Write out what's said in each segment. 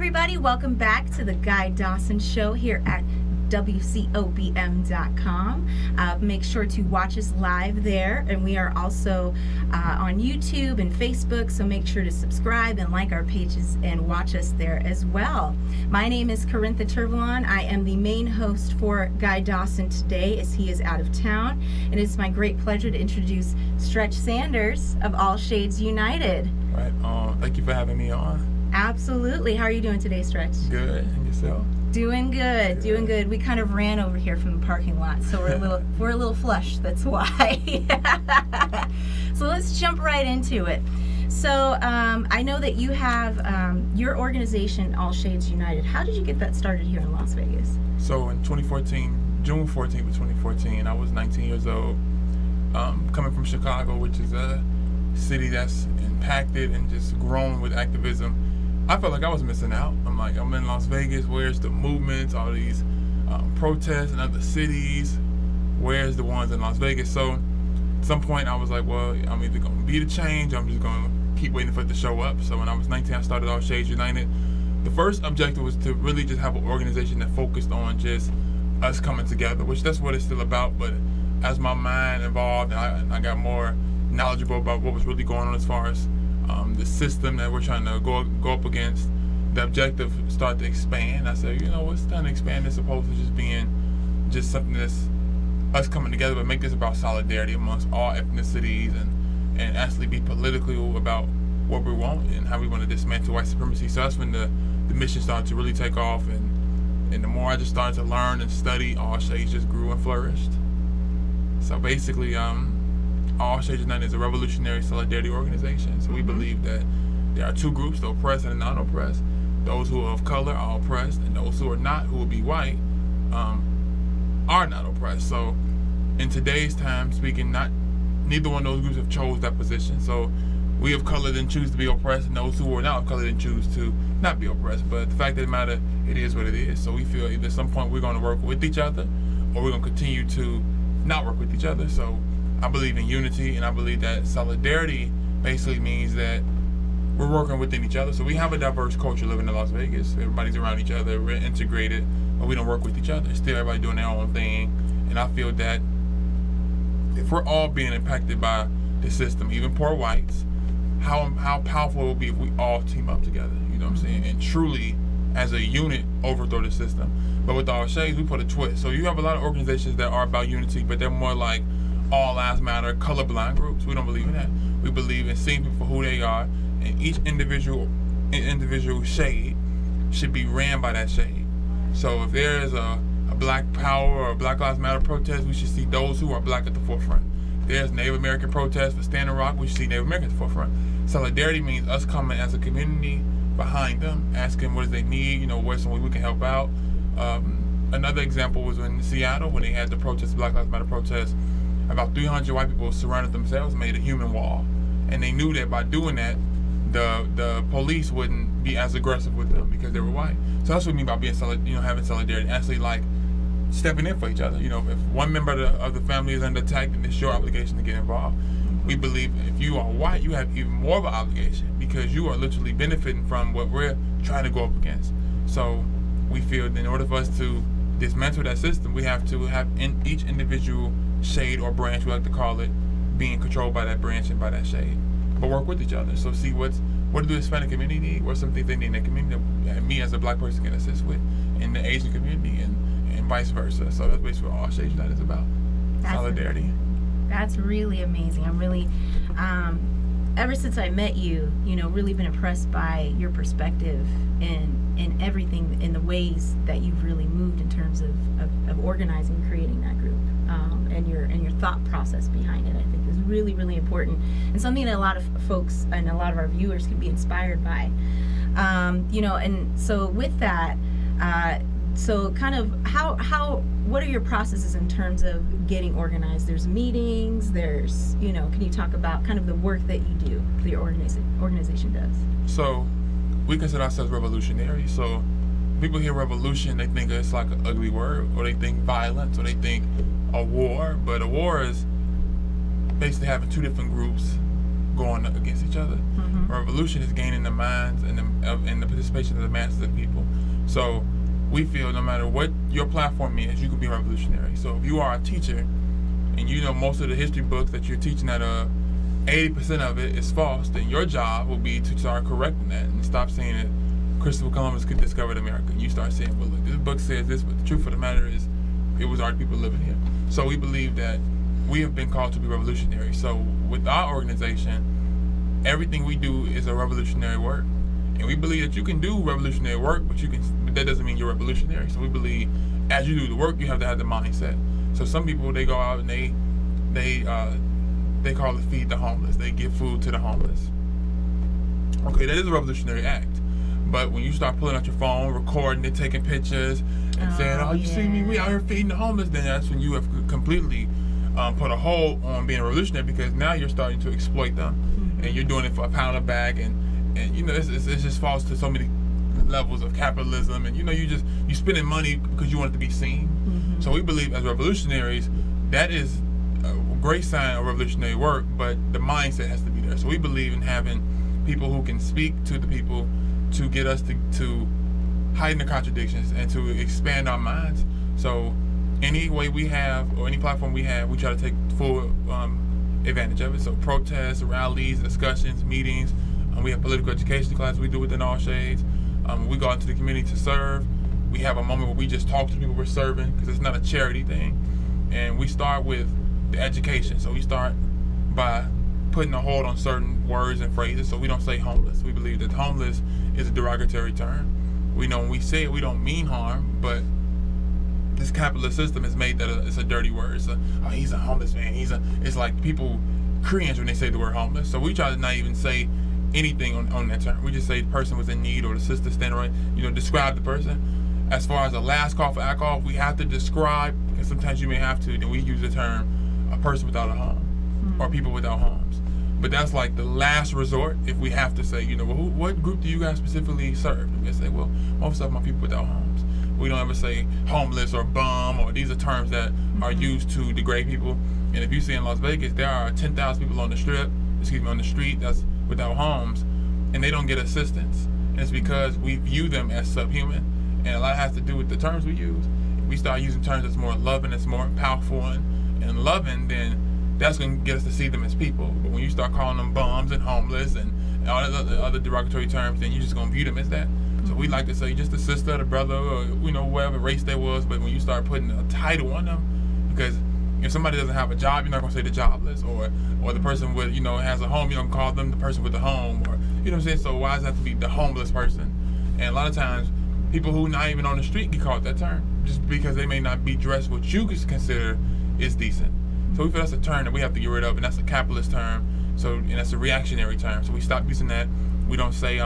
everybody. Welcome back to the Guy Dawson Show here at WCOBM.com. Make sure to watch us live there, and we are also on YouTube and Facebook, so make sure to subscribe and like our pages and watch us there as well. My name is Carintha Turvalon. I am the main host for Guy Dawson today, as he is out of town, and it's my great pleasure to introduce Stretch Sanders of All Shades United. Right. Thank you for having me on. Absolutely. How are you doing today, Stretch? Good. And yourself? Doing good, doing good. We kind of ran over here from the parking lot, so we're a little flushed. That's why. So let's jump right into it. So I know that you have your organization, All Shades United. How did you get that started here in Las Vegas? So in 2014, June 14th of 2014, I was 19 years old, coming from Chicago, which is a city that's impacted and just grown with activism. I felt like I was missing out. I'm in Las Vegas. Where's the movements, all these protests in other cities? Where's the ones in Las Vegas? So at some point I was like, well, I'm either going to be the change, or I'm just going to keep waiting for it to show up. So when I was 19, I started All Shades United. The first objective was to really just have an organization that focused on just us coming together, which that's what it's still about. But as my mind evolved and I got more knowledgeable about what was really going on as far as the system that we're trying to go up against, the objective started to expand. I said, you know, it's time to expand this opposed to just being just something that's us coming together, but make this about solidarity amongst all ethnicities and actually be politically about what we want and how we want to dismantle white supremacy. So that's when the mission started to really take off, and the more I just started to learn and study, All Shades just grew and flourished. So basically, All Shades United is a revolutionary solidarity organization. So we believe that there are two groups, the oppressed and the non-oppressed. Those who are of color are oppressed, and those who are not, who will be white, are not oppressed. So in today's time, speaking, neither one of those groups have chose that position. So we of color didn't choose to be oppressed, and those who are not of color didn't choose to not be oppressed. But the fact of the matter, it is what it is. So we feel either at some point we're going to work with each other, or we're going to continue to not work with each other. So I believe in unity, and I believe that solidarity basically means that we're working within each other. So we have a diverse culture living in Las Vegas. Everybody's around each other, we're integrated, but we don't work with each other. Still everybody doing their own thing. And I feel that if we're all being impacted by the system, even poor whites, how powerful it will be if we all team up together, you know what I'm saying? And truly, as a unit, overthrow the system. But with All Shades, we put a twist. So you have a lot of organizations that are about unity, but they're more like all lives matter, colorblind groups. We don't believe in that. We believe in seeing people for who they are, and each individual shade should be ran by that shade. So if there is a Black Power or Black Lives Matter protest, we should see those who are black at the forefront. If there's Native American protest for Standing Rock, we should see Native Americans at the forefront. Solidarity means us coming as a community behind them, asking what do they need, where's some way we can help out. Another example was in Seattle when they had the protest, Black Lives Matter protest. About 300 white people surrounded themselves, made a human wall, and they knew that by doing that, the police wouldn't be as aggressive with them because they were white. So that's what I mean by being having solidarity, actually like stepping in for each other. If one member of the family is under attack, then it's your obligation to get involved. We believe if you are white, you have even more of an obligation because you are literally benefiting from what we're trying to go up against. So we feel that in order for us to dismantle that system, we have to have each individual shade or branch, we like to call it, being controlled by that branch and by that shade, but work with each other. So see what do the Hispanic community need, what some things they need in their community that me as a black person can assist with in the Asian community, and vice versa. So that's basically what All Shades United is about. Solidarity. That's really amazing. I'm really ever since I met you, really been impressed by your perspective in everything, in the ways that you've really moved in terms of organizing and creating that group, and your thought process behind it, I think is really, really important, and something that a lot of folks and a lot of our viewers can be inspired by. And so with that, so kind of what are your processes in terms of getting organized? There's meetings, there's, can you talk about kind of the work that you do, that your organization does? So we consider ourselves revolutionary. So people hear revolution, they think it's like an ugly word, or they think violence, or they think a war. But a war is basically having two different groups going against each other. Revolution is gaining the minds and the participation of the masses of people. So we feel no matter what your platform is, you can be revolutionary. So if you are a teacher and you know most of the history books that you're teaching that 80% of it is false, then your job will be to start correcting that and stop saying that Christopher Columbus could discover America. You start saying, well, look, this book says this, but the truth of the matter is it was already people living here. So we believe that we have been called to be revolutionary. So with our organization, everything we do is a revolutionary work. And we believe that you can do revolutionary work, but that doesn't mean you're revolutionary. So we believe as you do the work, you have to have the mindset. So some people, they go out and they call it feed the homeless. They give food to the homeless. Okay, that is a revolutionary act. But when you start pulling out your phone, recording it, taking pictures, and saying, "Oh, you see me? We out here feeding the homeless," then that's when you have completely put a hold on being a revolutionary, because now you're starting to exploit them, and you're doing it for a pound a bag, and you know it just falls to so many levels of capitalism, and you know you spending money because you want it to be seen. So we believe as revolutionaries, that is a great sign of revolutionary work, but the mindset has to be there. So we believe in having people who can speak to the people to get us to heighten the contradictions and to expand our minds. So any way we have, or any platform we have, we try to take full advantage of it. So protests, rallies, discussions, meetings. We have political education classes we do within All Shades. We go out into the community to serve. We have a moment where we just talk to the people we're serving, because it's not a charity thing. And we start with the education. So we start by putting a hold on certain words and phrases. So we don't say homeless. We believe that homeless is a derogatory term. We know when we say it, we don't mean harm, but this capitalist system has made that it's a dirty word. It's oh, he's a homeless man. It's like people cringe when they say the word homeless. So we try to not even say anything on that term. We just say the person was in need, or the sister standing right, describe the person. As far as the last call for alcohol, if we have to describe, because sometimes you may have to, then we use the term a person without a home, or people without homes. But that's like the last resort if we have to say, well, what group do you guys specifically serve? And we say, well, most of them are people without homes. We don't ever say homeless or bum, or these are terms that are used to degrade people. And if you see in Las Vegas, there are 10,000 people on the street that's without homes, and they don't get assistance. And it's because we view them as subhuman. And a lot has to do with the terms we use. If we start using terms that's more loving, that's more powerful and loving, then that's going to get us to see them as people. But when you start calling them bums and homeless and all the other derogatory terms, then you're just going to view them as that. So we like to say just the sister, the brother, or whatever race they was. But when you start putting a title on them, because if somebody doesn't have a job, you're not going to say the jobless, or the person with has a home, you don't call them the person with a home, or what I'm saying. So why does it have to be the homeless person? And a lot of times, people who not even on the street get called that term, just because they may not be dressed what you could consider is decent. So we feel that's a term that we have to get rid of, and that's a capitalist term. And that's a reactionary term. So we stop using that. We don't say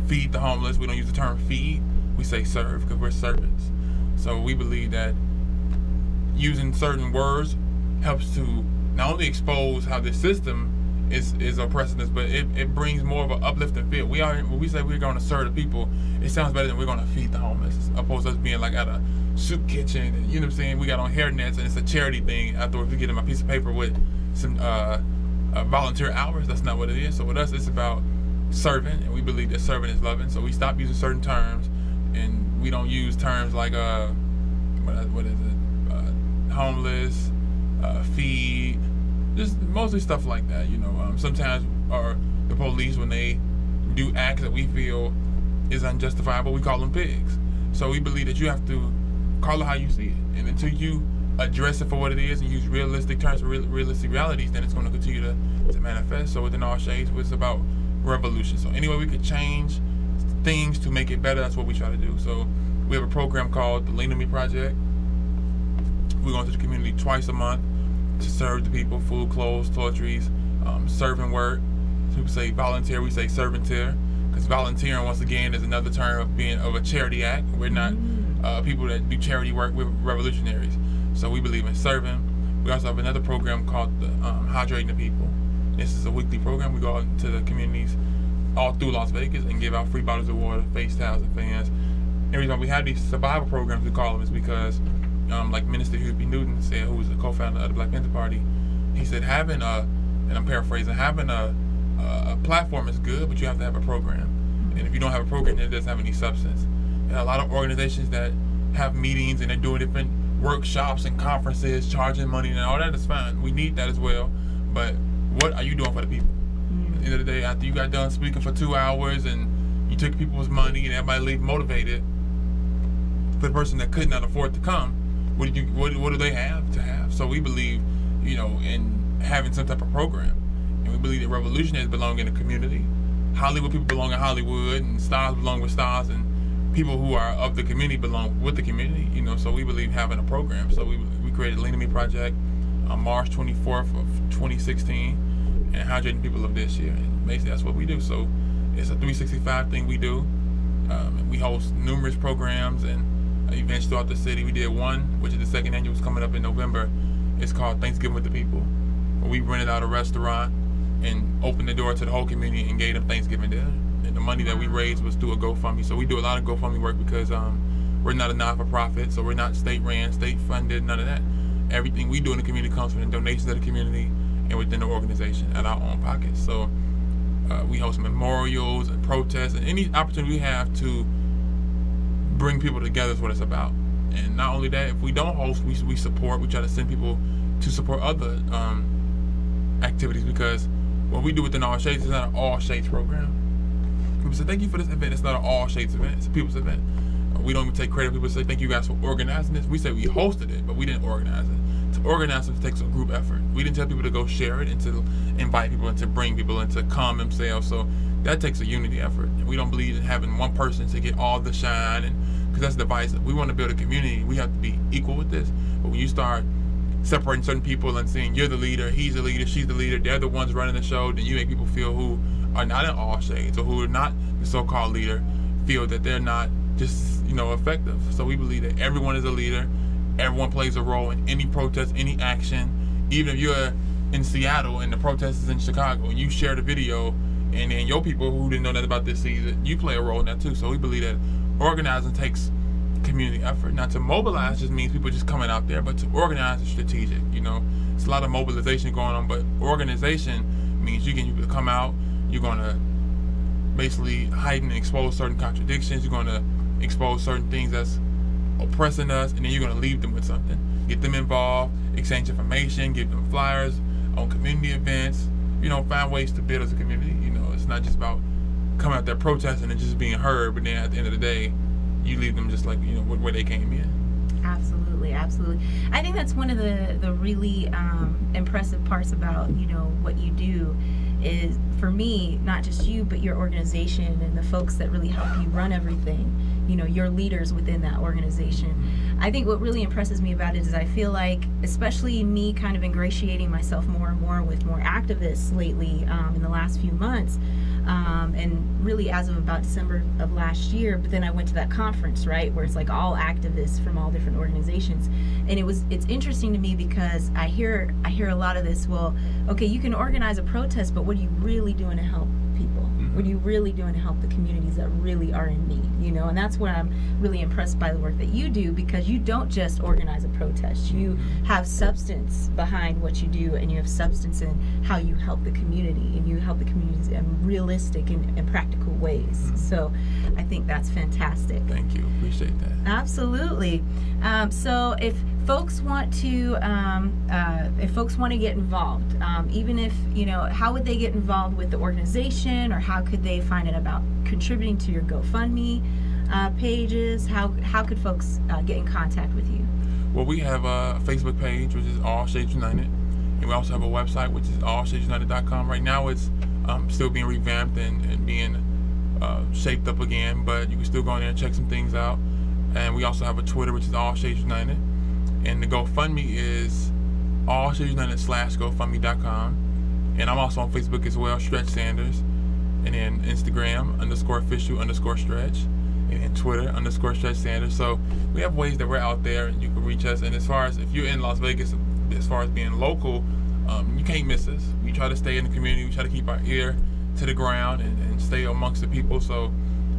feed the homeless. We don't use the term feed. We say serve, because we're servants. So we believe that using certain words helps to not only expose how this system is oppressing us, but it brings more of an uplifting feel. When we say we're going to serve the people, it sounds better than we're going to feed the homeless, opposed to us being like at a soup kitchen, and what I'm saying, we got on hairnets, and it's a charity thing. Afterwards, we get them a piece of paper with some volunteer hours. That's not what it is. So with us, it's about serving, and we believe that serving is loving. So we stop using certain terms, and we don't use terms like what is it, homeless, feed. Just mostly stuff like that, sometimes the police, when they do acts that we feel is unjustifiable, we call them pigs. So we believe that you have to call it how you see it, and until you address it for what it is and use realistic terms, realistic realities, then it's going to continue to manifest. So within All Shades, it's about revolution. So any way we could change things to make it better, that's what we try to do. So we have a program called the Lean On Me Project. We go into the community twice a month to serve the people, food, clothes, toiletries, serving work. So people say volunteer, we say servanteer, because volunteering, once again, is another term of a charity act. We're not people that do charity work, we're revolutionaries. So we believe in serving. We also have another program called the Hydrating the People. This is a weekly program. We go out into the communities all through Las Vegas and give out free bottles of water, face towels, and fans. Every time we have these survival programs, we call them, is because like Minister Huey P. Newton said, who was the co-founder of the Black Panther Party, he said having and I'm paraphrasing, having a platform is good, but you have to have a program. And if you don't have a program, it doesn't have any substance. And a lot of organizations that have meetings and they're doing different workshops and conferences, charging money, and all that is fine. We need that as well. But what are you doing for the people? At the end of the day, after you got done speaking for 2 hours and you took people's money and everybody leave motivated, for the person that could not afford to come, what do they have to have? So we believe, in having some type of program. And we believe that revolutionaries belong in the community. Hollywood people belong in Hollywood, and stars belong with stars, and people who are of the community belong with the community. So we believe having a program. So we created Lean to Me Project on March 24th of 2016, and 100 people of this year. And basically that's what we do. So it's a 365 thing we do. We host numerous programs and events throughout the city. We did one, which is the second annual, was coming up in November. It's called Thanksgiving with the People. We rented out a restaurant and opened the door to the whole community and gave them Thanksgiving dinner. And the money that we raised was through a GoFundMe. So we do a lot of GoFundMe work because we're not a non-for-profit, so we're not state-ran, state-funded, none of that. Everything we do in the community comes from the donations of the community and within the organization at our own pockets. So we host memorials and protests, and any opportunity we have to bring people together is what it's about. And not only that, if we don't host, we support. We try to send people to support other activities, because what we do within All Shades is not an All Shades program. People say, thank you for this event. It's not an All Shades event. It's a people's event. We don't even take credit. People say, thank you guys for organizing this. We say we hosted it, but we didn't organize it. To organize it takes a group effort. We didn't tell people to go share it and to invite people and to bring people and to calm themselves. So that takes a unity effort. And we don't believe in having one person to get all the shine, and because that's divisive. We want to build a community. We have to be equal with this. But when you start separating certain people and saying you're the leader, he's the leader, she's the leader, they're the ones running the show, then you make people feel who are not in All Shades or who are not the so-called leader feel that they're not just effective. So we believe that everyone is a leader. Everyone plays a role in any protest, any action. Even if you're in Seattle and the protest is in Chicago and you share the video, and then your people who didn't know that about this season, you play a role in that too. So we believe that organizing takes community effort. Not to mobilize just means people just coming out there, but to organize is strategic. It's a lot of mobilization going on, but organization means you get people to come out. You're going to basically heighten and expose certain contradictions. You're going to expose certain things that's oppressing us, and then you're going to leave them with something. Get them involved, exchange information, give them flyers on community events, find ways to build as a community. It's not just about coming out there protesting and just being heard, but then at the end of the day, you leave them just like, where they came in. Absolutely. I think that's one of the really impressive parts about, what you do is, for me, not just you, but your organization and the folks that really help you run everything, your leaders within that organization. I think what really impresses me about it is I feel like, especially me kind of ingratiating myself more and more with more activists lately in the last few months, and really as of about December of last year, but then I went to that conference, right, where it's like all activists from all different organizations, and it's interesting to me because I hear a lot of this, well, okay, you can organize a protest, but what are you really doing to help people? What are you really doing to help the communities that really are in need? And that's where I'm really impressed by the work that you do, because you don't just organize a protest. You have substance behind what you do, and you have substance in how you help the community, and you help the communities in realistic and practical ways. So I think that's fantastic. Thank you. Appreciate that. Absolutely. So if folks want to get involved, even if how would they get involved with the organization, or how could they find out about contributing to your GoFundMe pages? How could folks get in contact with you? Well, we have a Facebook page, which is All Shades United, and we also have a website, which is allshadesunited.com. Right now it's still being revamped and being shaped up again, but you can still go in there and check some things out. And we also have a Twitter, which is All Shades United. And the GoFundMe is allshadesunited.com. And I'm also on Facebook as well, Stretch Sanders. And then Instagram, _official_stretch. And then Twitter, _Stretch Sanders. So we have ways that we're out there and you can reach us. And as far as if you're in Las Vegas, as far as being local, you can't miss us. We try to stay in the community. We try to keep our ear to the ground and stay amongst the people. So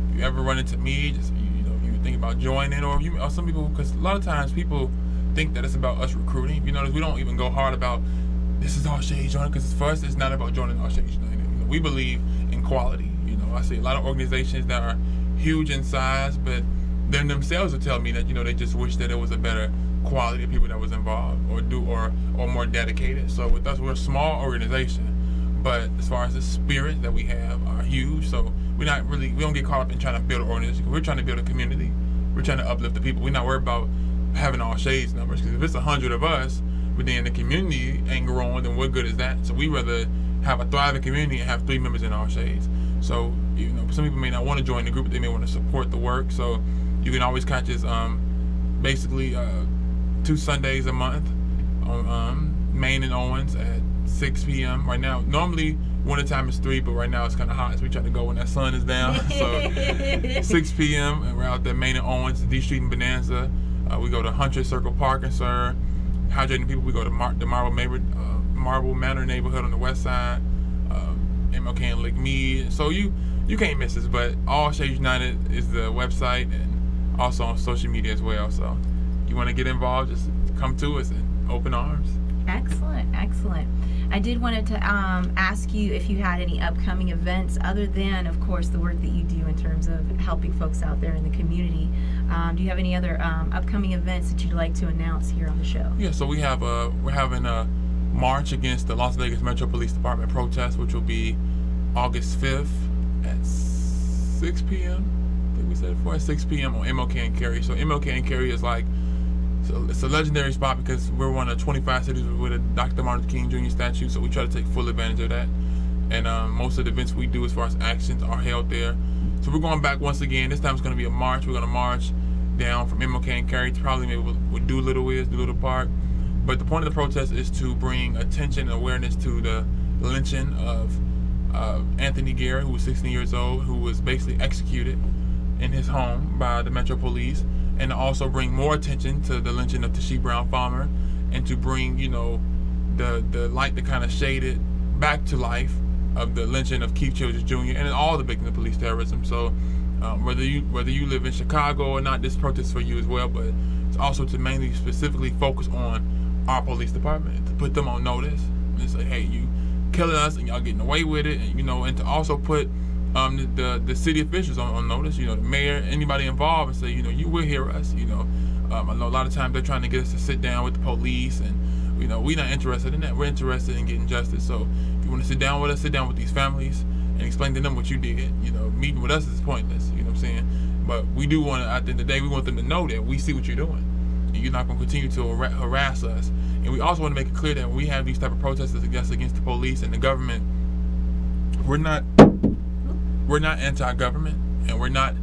if you ever run into me, just you think about joining, or some people, because a lot of times people think that it's about us recruiting. If you notice, we don't even go hard about this is All Shades joining, because for us, it's not about joining All Shades United. You know, we believe in quality. You know, I see a lot of organizations that are huge in size, but them themselves will tell me that, you know, they just wish that there was a better quality of people that was involved or more dedicated. So with us, we're a small organization, but as far as the spirit that we have are huge. So we don't get caught up in trying to build an organization. We're trying to build a community. We're trying to uplift the people. We're not worried about having All Shades numbers, because if it's 100 of us, but then the community ain't growing, then what good is that? So we rather have a thriving community and have 3 members in All Shades. So, you know, some people may not want to join the group, but they may want to support the work. So you can always catch us basically 2 Sundays a month on Main and Owens at 6 p.m. Right now, normally winter time is 3, but right now it's kind of hot, so we try to go when that sun is down. So 6 p.m. and we're out there Main and Owens, D Street and Bonanza. We go to Hunter Circle Park and Sir. Hydrating people, we go to the Marble Manor neighborhood on the west side, MLK and Lake Mead. So you can't miss us. But All Shades United is the website, and also on social media as well. So you want to get involved, just come to us and open arms. Excellent, excellent. I did wanted to ask you if you had any upcoming events other than, of course, the work that you do in terms of helping folks out there in the community. Do you have any other upcoming events that you'd like to announce here on the show? Yeah, so we're having a march against the Las Vegas Metro Police Department protest, which will be August 5th at 6 p.m. I think we said it before, at 6 p.m. on MLK and Cary. So MLK and Cary is like, so it's a legendary spot because we're one of 25 cities with a Dr. Martin Luther King Jr. statue, so we try to take full advantage of that. And most of the events we do as far as actions are held there. So we're going back once again. This time it's going to be a march. We're going to march down from MLK and Cary to probably maybe what Doolittle Park. But the point of the protest is to bring attention and awareness to the lynching of Anthony Garrett, who was 16 years old, who was basically executed in his home by the Metro Police, and to also bring more attention to the lynching of Tashee Brown Farmer, and to bring, you know, the light that kind of shaded back to life of the lynching of Keith Childress Jr. and all the victims of police terrorism. So whether you live in Chicago or not, this protest is for you as well, but it's also to mainly specifically focus on our police department, to put them on notice and say, hey, you killing us and y'all getting away with it, and, you know, and to also put the city officials on notice, you know, the mayor, anybody involved, and say, you know, you will hear us. You know, I know a lot of times they're trying to get us to sit down with the police, and, you know, we're not interested in that. We're interested in getting justice. So if you want to sit down with us, sit down with these families and explain to them what you did. You know, meeting with us is pointless, you know what I'm saying? But we do want to, at the end of the day, we want them to know that we see what you're doing, and you're not going to continue to harass us. And we also want to make it clear that when we have these type of protests against the police and the government, we're not anti-government, and we're not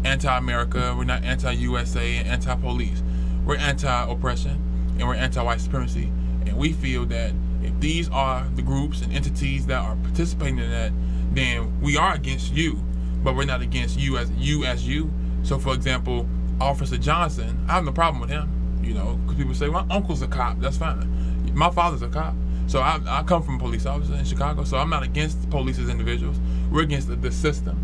anti-America, we're not anti-USA and anti-police. We're anti-oppression, and we're anti-white supremacy. And we feel that if these are the groups and entities that are participating in that, then we are against you, but we're not against you as you. So for example, Officer Johnson, I have no problem with him, you know, because people say, my uncle's a cop, that's fine. My father's a cop. So I come from a police officer in Chicago, so I'm not against police as individuals. We're against the system.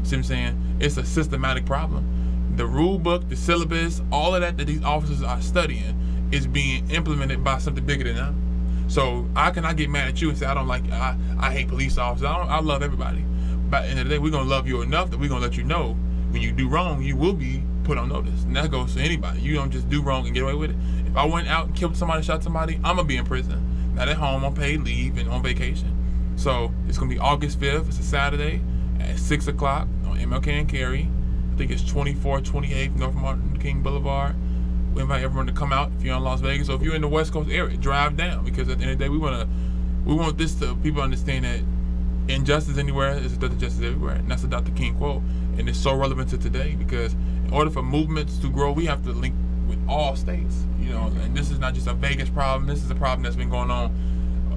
See what I'm saying? It's a systematic problem. The rule book, the syllabus, all of that these officers are studying is being implemented by something bigger than them. So I cannot get mad at you and say I hate police officers. I love everybody. But at the end of the day, we're gonna love you enough that we're gonna let you know when you do wrong, you will be put on notice. And that goes to anybody. You don't just do wrong and get away with it. If I went out and killed somebody, shot somebody, I'm gonna be in prison. Not at home on paid leave and on vacation. So it's gonna be August 5th. It's a Saturday at 6 o'clock on MLK and Cary. I think it's 2428 North Martin Luther King Boulevard. We invite everyone to come out if you're in Las Vegas. So if you're in the West Coast area, drive down, because at the end of the day, we want this to people understand that injustice anywhere is a justice everywhere. And that's a Dr. King quote. And it's so relevant to today, because in order for movements to grow, we have to link with all states, you know. And this is not just a Vegas problem. This is a problem that's been going on,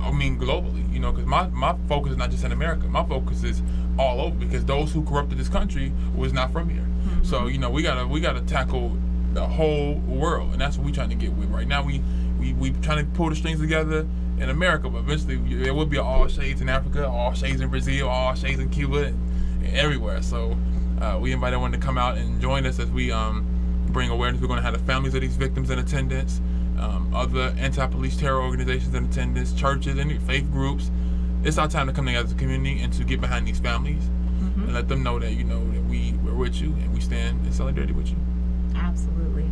I mean, globally, you know, because my focus is not just in America. My focus is all over, because those who corrupted this country was not from here. Mm-hmm. So, you know, we gotta tackle the whole world, and that's what we're trying to get with right now. We trying to pull the strings together in America, but eventually there will be all shades in Africa, all shades in Brazil, all shades in Cuba, and everywhere. So we invite everyone to come out and join us as we bring awareness. We're going to have the families of these victims in attendance. other anti-police terror organizations in attendance, churches, any faith groups. It's our time to come together as a community and to get behind these families and let them know that, you know, that we're with you and we stand in solidarity with you. Absolutely.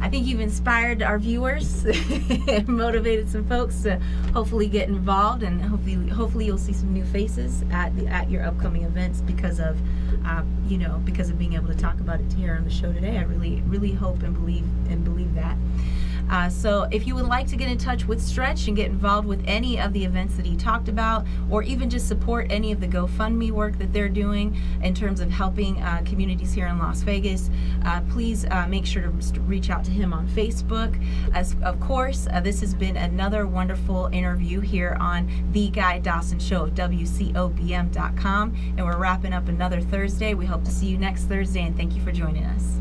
I think you've inspired our viewers and motivated some folks to hopefully get involved, and hopefully you'll see some new faces at your upcoming events because of being able to talk about it here on the show today. I really hope and believe that. So if you would like to get in touch with Stretch and get involved with any of the events that he talked about, or even just support any of the GoFundMe work that they're doing in terms of helping communities here in Las Vegas, please make sure to reach out to him on Facebook. As of course, this has been another wonderful interview here on The Guy Dawson Show of WCOBM.com, and we're wrapping up another Thursday. We hope to see you next Thursday, and thank you for joining us.